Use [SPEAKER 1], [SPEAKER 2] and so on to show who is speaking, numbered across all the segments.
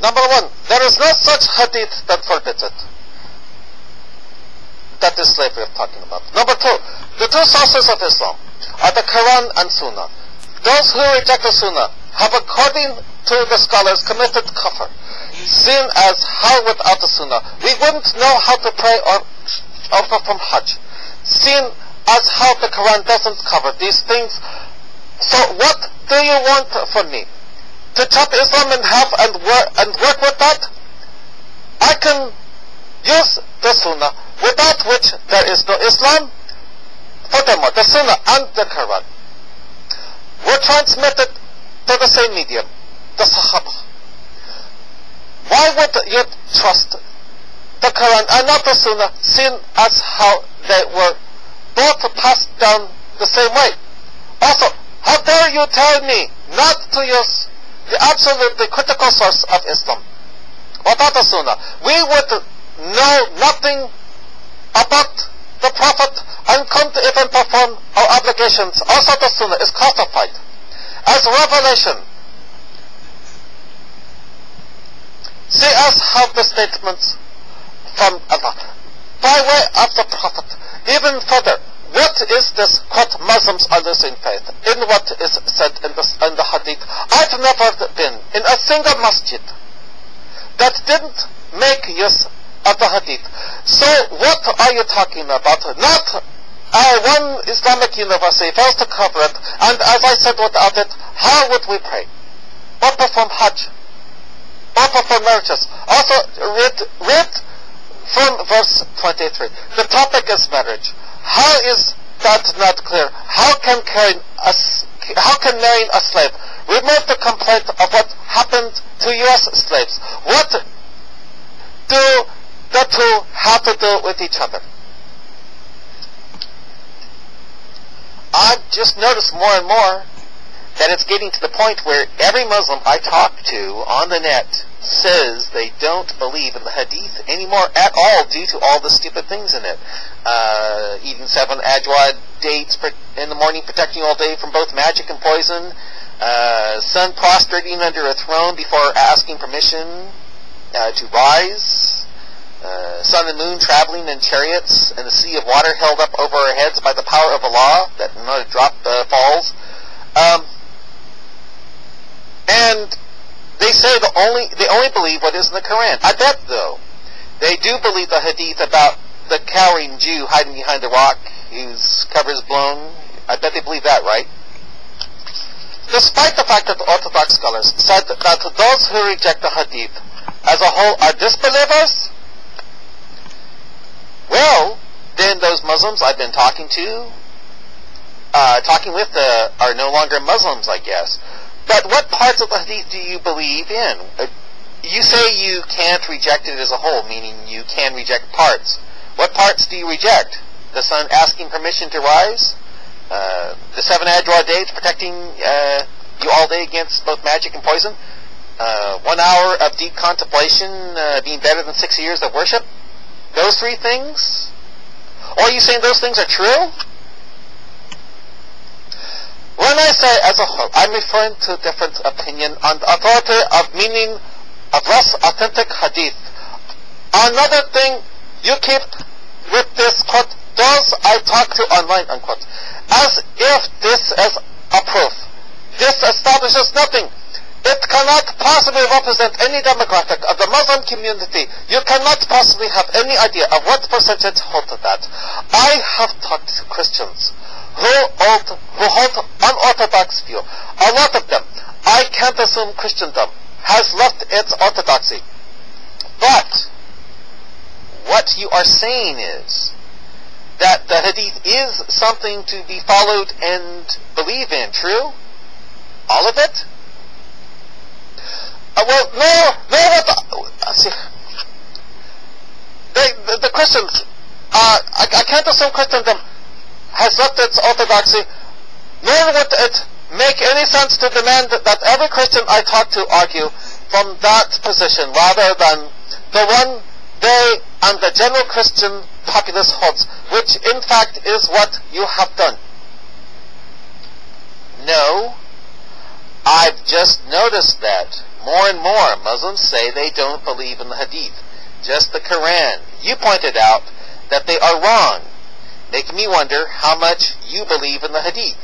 [SPEAKER 1] Number one, there is no such hadith that forbids it. That is slavery I'm talking about. Number two, the two sources of Islam are the Quran and Sunnah. Those who reject the Sunnah have, according to the scholars, committed kafir, sin as hell without the Sunnah. We wouldn't know how to pray or perform Hajj. Sin as hell, the Quran doesn't cover these things. So what do you want from me? To chop Islam in half and work with that? I can use the Sunnah, without which there is no Islam. Furthermore, the Sunnah and the Quran were transmitted to the same medium, the Sahaba. Why would you trust the Quran and not the Sunnah, seeing as how they were both passed down the same way? Also, how dare you tell me not to use the absolutely critical source of Islam without the Sunnah? We would know nothing about the Prophet and couldn't even perform our obligations. Also, the Sunnah is classified as revelation. See us have the statements from Allah by way of the Prophet. Even further, what is this, quote, Muslims are losing faith in what is said in the hadith? I've never been in a single masjid that didn't make use of the hadith. So what are you talking about? Not one Islamic university fails to cover it, and as I said, without it, how would we pray? Or perform Hajj? Or perform marriages? Also, read from verse 23. The topic is marriage. How is that not clear? How can marrying a slave remove the complaint of what happened to U.S. slaves? What do the two have to do with each other? I've just noticed more and more that it's getting to the point where every Muslim I talk to on the net says they don't believe in the hadith anymore at all due to all the stupid things in it. Eating 7 ajwa dates in the morning, protecting all day from both magic and poison. Sun prostrating under a throne before asking permission to rise. Sun and moon traveling in chariots, and the sea of water held up over our heads by the power of Allah, that not a drop falls. And they say they only believe what is in the Quran. I bet, though, they do believe the hadith about the cowering Jew hiding behind a rock whose cover is blown. I bet they believe that, right? Despite the fact that the Orthodox scholars said that those who reject the hadith as a whole are disbelievers, well, then those Muslims I've been talking with are no longer Muslims, I guess. But what parts of the hadith do you believe in? You say you can't reject it as a whole, meaning you can reject parts. What parts do you reject? The sun asking permission to rise? The 7 Adrar days protecting you all day against both magic and poison? 1 hour of deep contemplation being better than 6 years of worship? Those 3 things? Or are you saying those things are true? When I say as a whole, I'm referring to different opinion on the authority of meaning of less authentic hadith. Another thing, you keep with this, quote, those I talk to online, unquote, as if this is a proof. This establishes nothing. It cannot possibly represent any demographic of the Muslim community. You cannot possibly have any idea of what percentage hold to that. I have talked to Christians who hold unorthodox view. A lot of them. I can't assume Christendom has left its orthodoxy. But what you are saying is that the hadith is something to be followed and believe in. True? All of it? See, the Christians, I can't assume Christendom has left its orthodoxy, nor would it make any sense to demand that every Christian I talk to argue from that position, rather than the one they and the general Christian populace holds, which in fact is what you have done. No, I've just noticed that more and more Muslims say they don't believe in the Hadith, just the Quran. You pointed out that they are wrong, making me wonder how much you believe in the Hadith.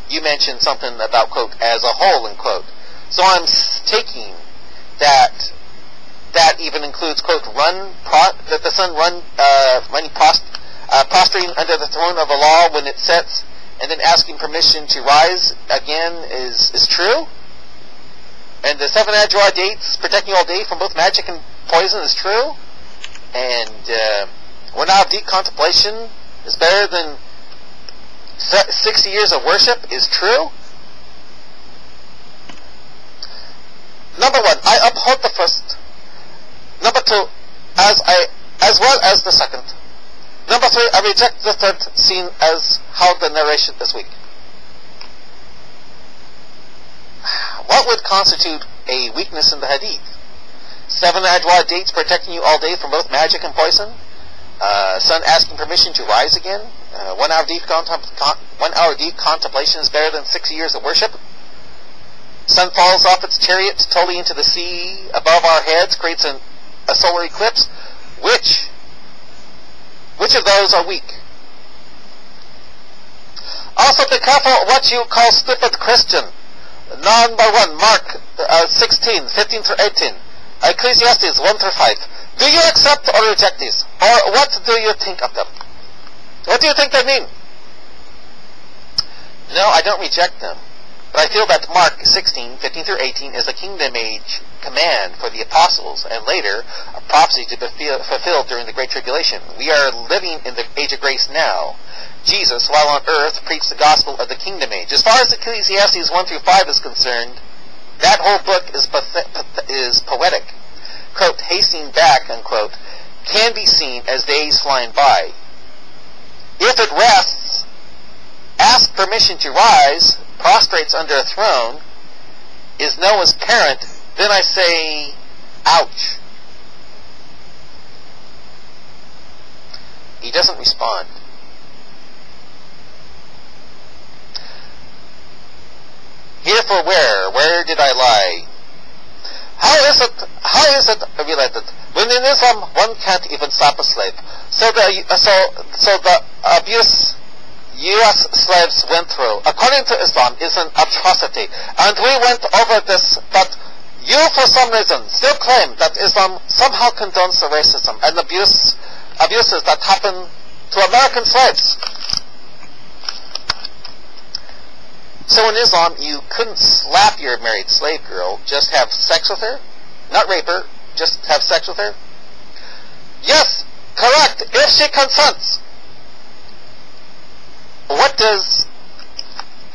[SPEAKER 1] You mentioned something about, quote, as a whole, end quote. So I'm taking that even includes, quote, that the sun running prostrating under the throne of Allah when it sets, and then asking permission to rise again is true? And the 7 Ajwa dates protecting all day from both magic and poison is true? And 1 hour of deep contemplation is better than 60 years of worship is true? Number 1, I uphold the first. Number 2, as well as the second. Number 3, I reject the third, seen as how the narration this week. What would constitute a weakness in the Hadith? 7 Ajwa dates protecting you all day from both magic and poison? Sun asking permission to rise again? 1 hour deep contemplation is better than 60 years of worship? Sun falls off its chariot totally into the sea above our heads, creates a solar eclipse. Which of those are weak? Also, be careful what you call stupid Christian. Number 1, Mark 16, 15 through 18. Ecclesiastes 1 through 5. Do you accept or reject these? Or what do you think of them? What do you think they mean? No, I don't reject them. But I feel that Mark 16, 15 through 18 is a kingdom age command for the apostles, and later a prophecy to be fulfilled during the Great Tribulation. We are living in the age of grace now. Jesus, while on earth, preached the gospel of the kingdom age. As far as Ecclesiastes 1 through 5 is concerned, that whole book is poetic. Quote, hastening back, unquote, can be seen as days flying by. If it rests, ask permission to rise, prostrates under a throne, is Noah's parent, then I say, ouch. He doesn't respond. Here for where did I lie? How is it related? When in Islam one can't even slap a slave. So the abuse U.S. slaves went through, according to Islam, is an atrocity. And we went over this, but you for some reason still claim that Islam somehow condones the racism and abuses that happen to American slaves. So in Islam, you couldn't slap your married slave girl, just have sex with her? Not rape her, just have sex with her? Yes, correct, if she consents. What does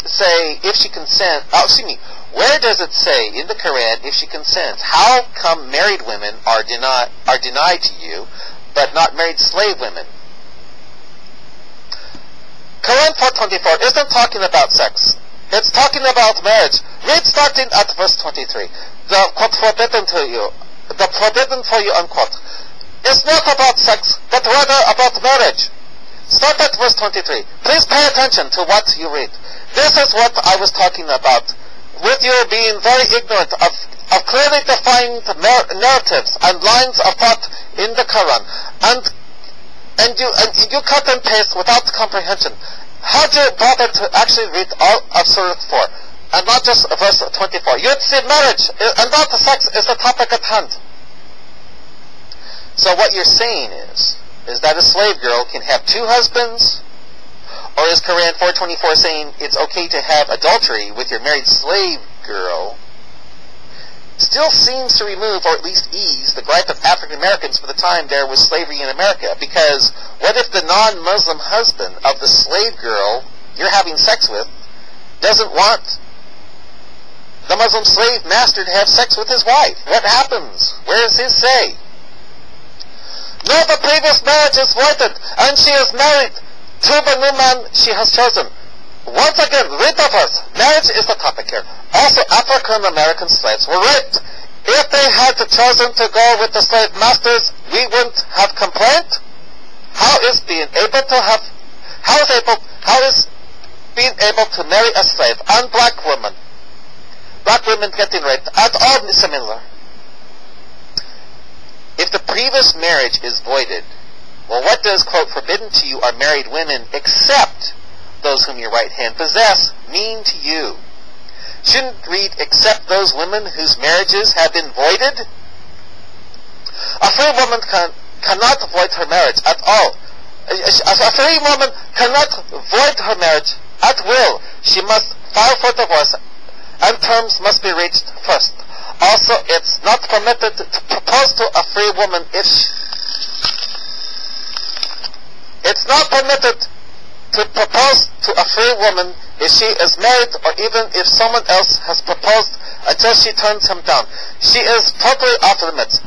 [SPEAKER 1] say if she consents? Oh, excuse me. Where does it say in the Quran if she consents? How come married women are denied to you, but not married slave women? Quran 4:24 isn't talking about sex. It's talking about marriage. Read starting at verse 23. The quote forbidden to you, the forbidden for you, unquote. It's not about sex, but rather about marriage. Start at verse 23. Please pay attention to what you read. This is what I was talking about, with you being very ignorant of clearly defined narratives and lines of thought in the Quran, and you cut and paste without comprehension. How do you bother to actually read all of Surah 4, and not just verse 24? You'd see marriage and not the sex is the topic at hand. So what you're saying is that a slave girl can have 2 husbands? Or is Quran 4:24 saying it's okay to have adultery with your married slave girl? Still seems to remove, or at least ease, the gripe of African Americans for the time there was slavery in America. Because what if the non-Muslim husband of the slave girl you're having sex with doesn't want the Muslim slave master to have sex with his wife? What happens? Where is his say? No, the previous marriage is voided, and she is married to the new man she has chosen. Once again, read the verse. Marriage is the topic here. Also, African American slaves were raped. If they had chosen to go with the slave masters, we wouldn't have complained. How is being able to marry a slave and black woman black women getting raped, at all similar. If the previous marriage is voided, well, what does, quote, forbidden to you are married women except those whom your right hand possess mean to you? Shouldn't read except those women whose marriages have been voided? A free woman cannot void her marriage at all. A free woman cannot void her marriage at will. She must file for divorce, and terms must be reached first. Also, it's not permitted to propose to a free woman if it's not permitted to propose to a free woman if she is married, or even if someone else has proposed, until she turns him down. She is totally off limits.